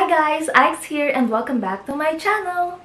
guys! Ike's here and welcome back to my channel!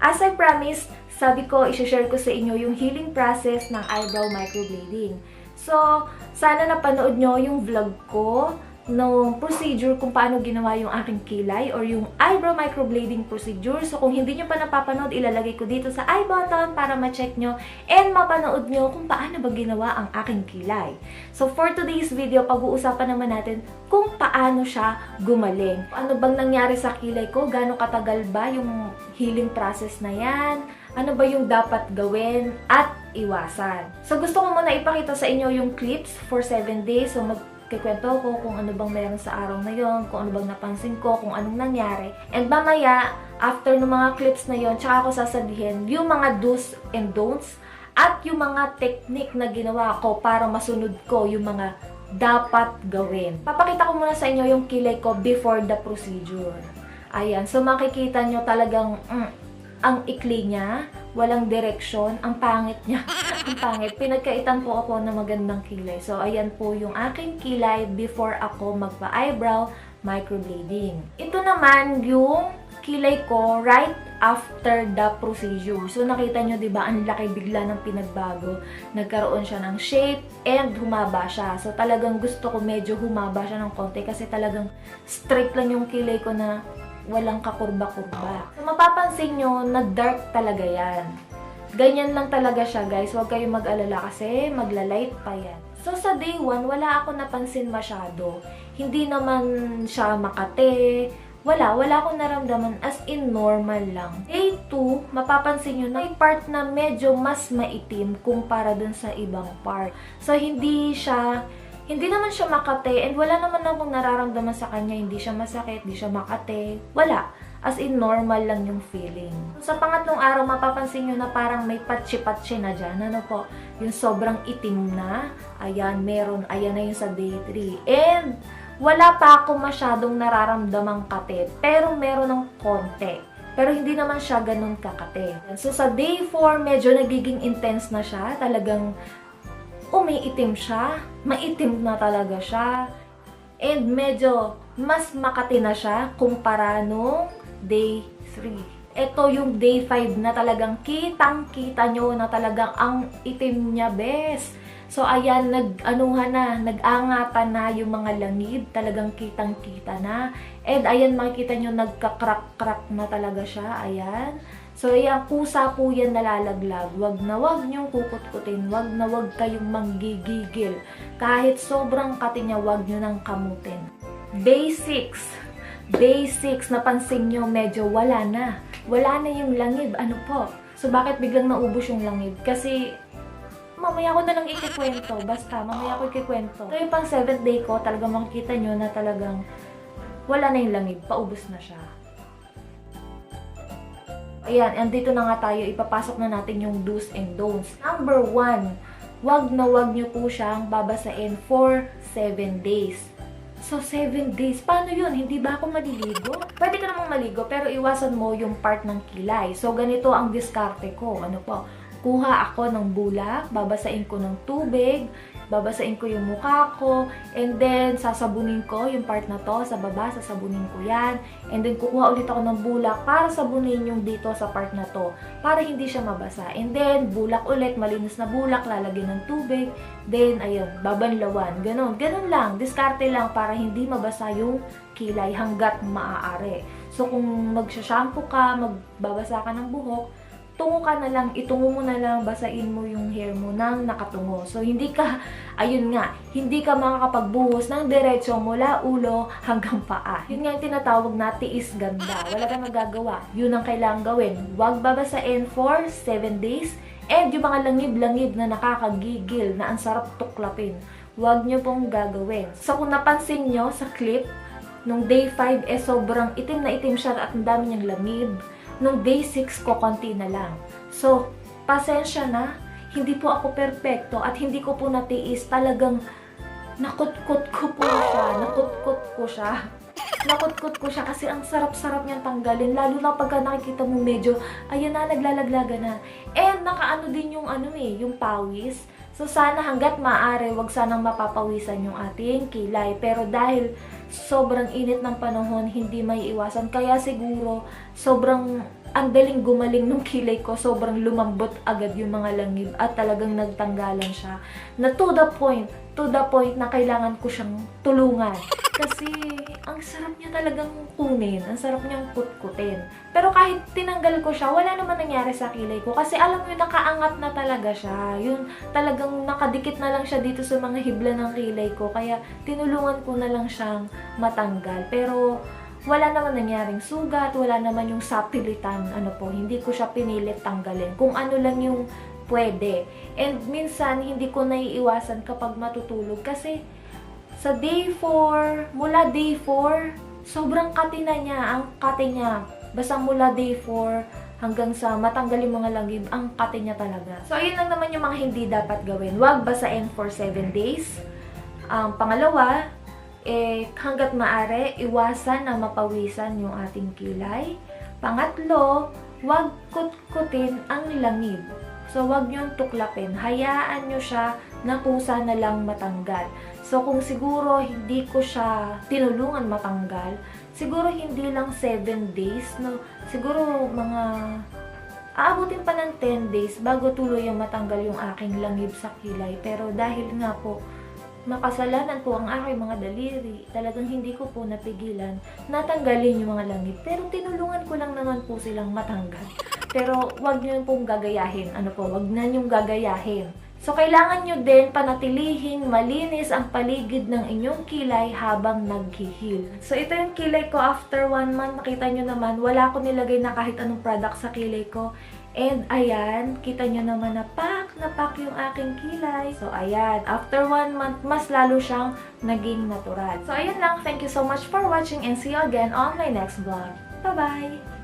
As I promised, sabi ko, i-share ko sa inyo yung healing process ng eyebrow microblading. So, sana napanood nyo yung vlog ko no procedure kung paano ginawa yung aking kilay or yung eyebrow microblading procedure. So, kung hindi nyo pa napapanood, ilalagay ko dito sa I button para ma-check nyo and mapanood nyo kung paano ba ginawa ang aking kilay. So, for today's video, pag-uusapan naman natin kung paano siya gumaling. Ano bang nangyari sa kilay ko? Gaano katagal ba yung healing process na yan? Ano ba yung dapat gawin at iwasan? So, gusto ko muna ipakita sa inyo yung clips for 7 days. So, magkikwento ko kung ano bang meron sa araw na yon, kung ano bang napansin ko, kung anong nangyari. And mamaya, after ng mga clips na yon, tsaka ako sasabihin yung mga do's and don'ts at yung mga technique na ginawa ko para masunod ko yung mga dapat gawin. Papakita ko muna sa inyo yung kilay ko before the procedure. Ayan. So, makikita nyo talagang ang ikli niya, walang direksyon, ang pangit niya. Ang pangit. Pinagkaitan po ako ng magandang kilay. So, ayan po yung aking kilay before ako magpa-eyebrow microblading. Ito naman yung kilay ko right after the procedure. So, nakita nyo, diba, ang laki bigla ng pinagbago. Nagkaroon siya ng shape and humaba siya. So, talagang gusto ko medyo humaba siya ng konti kasi talagang straight lang yung kilay ko na walang kakurba-kurba. So, mapapansin nyo, nag-dark talaga yan. Ganyan lang talaga siya, guys. Huwag kayong mag-alala kasi magla-light pa yan. So, sa day 1, wala ako napansin masyado. Hindi naman siya makate. Wala akong naramdaman, as in normal lang. Day 2, mapapansin nyo na may part na medyo mas maitim kumpara dun sa ibang part. So, hindi naman siya makate and wala naman akong nararamdaman sa kanya. Hindi siya masakit, hindi siya makate. Wala. As in, normal lang yung feeling. Sa pangatlong araw, mapapansin nyo na parang may patsi-patsi na dyan. Ano po? Yung sobrang itim na. Ayan, meron. Ayan na yung sa day 3. And wala pa ako masyadong nararamdamang kate. Pero meron ng konti. Pero hindi naman siya ganun kakate. So sa day 4, medyo nagiging intense na siya. Talagang umiitim siya, maitim na talaga siya, and medyo mas makati na siya kumpara nung day 3. Ito yung day 5 na talagang kitang-kita nyo na talagang ang itim niya, bes. So, ayan, nag-angatan na yung mga langid, talagang kitang-kita na. And ayan, makikita nyo, nagka-crack-crack na talaga siya, ayan. So, ayan, kusa po yan nalalaglag. Wag na wag niyong kukut-kutin. Wag na wag kayong manggigigil. Kahit sobrang kati niya, wag niyo nang kamutin. Day 6. Day 6, napansin niyo, medyo wala na. Wala na yung langib. Ano po? So, bakit biglang naubos yung langib? Kasi, mamaya ko na lang ikikwento. Basta, mamaya ko ikikwento. So, yung pang 7th day ko, talagang makikita nyo na talagang wala na yung langib. Paubos na siya. Ayan, andito na nga tayo, ipapasok na natin yung do's and don'ts. Number 1, wag na wag nyo po siyang babasain for 7 days. So, 7 days, paano yun? Hindi ba ako maliligo? Pwede ka namang maligo, pero iwasan mo yung part ng kilay. So, ganito ang diskarte ko. Ano po? Kuha ako ng bulak, babasain ko ng tubig, babasain ko yung mukha ko, and then sasabunin ko yung part na to, sa baba, sasabunin ko yan, and then kukuha ulit ako ng bulak para sabunin yung dito sa part na to, para hindi siya mabasa. And then, bulak ulit, malinis na bulak, lalagyan ng tubig, then, ayun, babanlawan. Ganon lang, diskarte lang para hindi mabasa yung kilay hanggat maaari. So, kung magsha-shampoo ka, magbabasa ka ng buhok, tungo ka na lang, itungo mo na lang, basain mo yung hair mo nang nakatungo. So, hindi ka, ayun nga, hindi ka makakapagbuhos ng diretso mula ulo hanggang paa. Yun nga yung tinatawag na tiis ganda. Wala kang magagawa. Yun ang kailangan gawin. Huwag babasain for 7 days. And yung mga langib-langib na nakakagigil, na ang sarap tuklapin, huwag nyo pong gagawin. So, kung napansin nyo sa clip, nung day 5, sobrang itim na itim siya at ang dami niyang langib. Nung day 6 ko, konti na lang. So, pasensya na, hindi po ako perfecto at hindi ko po natiis. Talagang nakutkot ko po siya. Nakutkot ko siya kasi ang sarap-sarap niyang tanggalin. Lalo na pagka nakikita mo medyo, ayan na, naglalaglaga na. And nakaano din yung yung pawis So, sana hanggat maaari, wag sanang mapapawisan yung ating kilay. Pero dahil sobrang init ng panahon, hindi may iwasan. Kaya siguro, sobrang ang daling gumaling nung kilay ko, sobrang lumambot agad yung mga langib at talagang nagtanggalan siya. Na to the point na kailangan ko siyang tulungan. Kasi, ang sarap niya talagang kunin. Ang sarap niyang kutkutin. Pero kahit tinanggal ko siya, wala naman nangyari sa kilay ko. Kasi alam mo, nakaangat na talaga siya. Yun, talagang nakadikit na lang siya dito sa mga hibla ng kilay ko. Kaya, tinulungan ko na lang siyang matanggal. Pero, wala naman nangyaring sugat, wala naman yung sapilitan, hindi ko siya pinilit tanggalin. Kung ano lang yung pwede. And minsan, hindi ko naiiwasan kapag matutulog kasi sa mula day 4, sobrang kati na niya, ang kati niya. Basta mula day 4 hanggang sa matanggal yung mga langib, ang kati niya talaga. So, ayun lang naman yung mga hindi dapat gawin. Huwag basain for 7 days. Pangalawa, hanggat maaari, iwasan na mapawisan yung ating kilay. Pangatlo, huwag kutkutin ang langib. So, huwag niyong tuklapin. Hayaan niyo siya na kusa na lang matanggal. So, kung siguro hindi ko siya tinulungan matanggal, siguro hindi lang 7 days, no? Siguro mga aabutin pa ng 10 days bago tuluyang matanggal yung aking langib sa kilay. Pero dahil nga po, makasalanan po ang aking mga daliri. Talagang hindi ko po napigilan natanggalin yung mga langib. Pero tinulungan ko lang naman po silang matanggal. Pero wag nyo pong gagayahin. Wag na nyong gagayahin. So, kailangan nyo din panatilihing malinis ang paligid ng inyong kilay habang naghihil. So, ito yung kilay ko after 1 month. Nakita nyo naman, wala ko nilagay na kahit anong product sa kilay ko. And ayan, kita nyo naman na pack yung aking kilay. So ayan, after 1 month, mas lalo siyang naging natural. So ayan lang, thank you so much for watching and see you again on my next vlog. Bye-bye!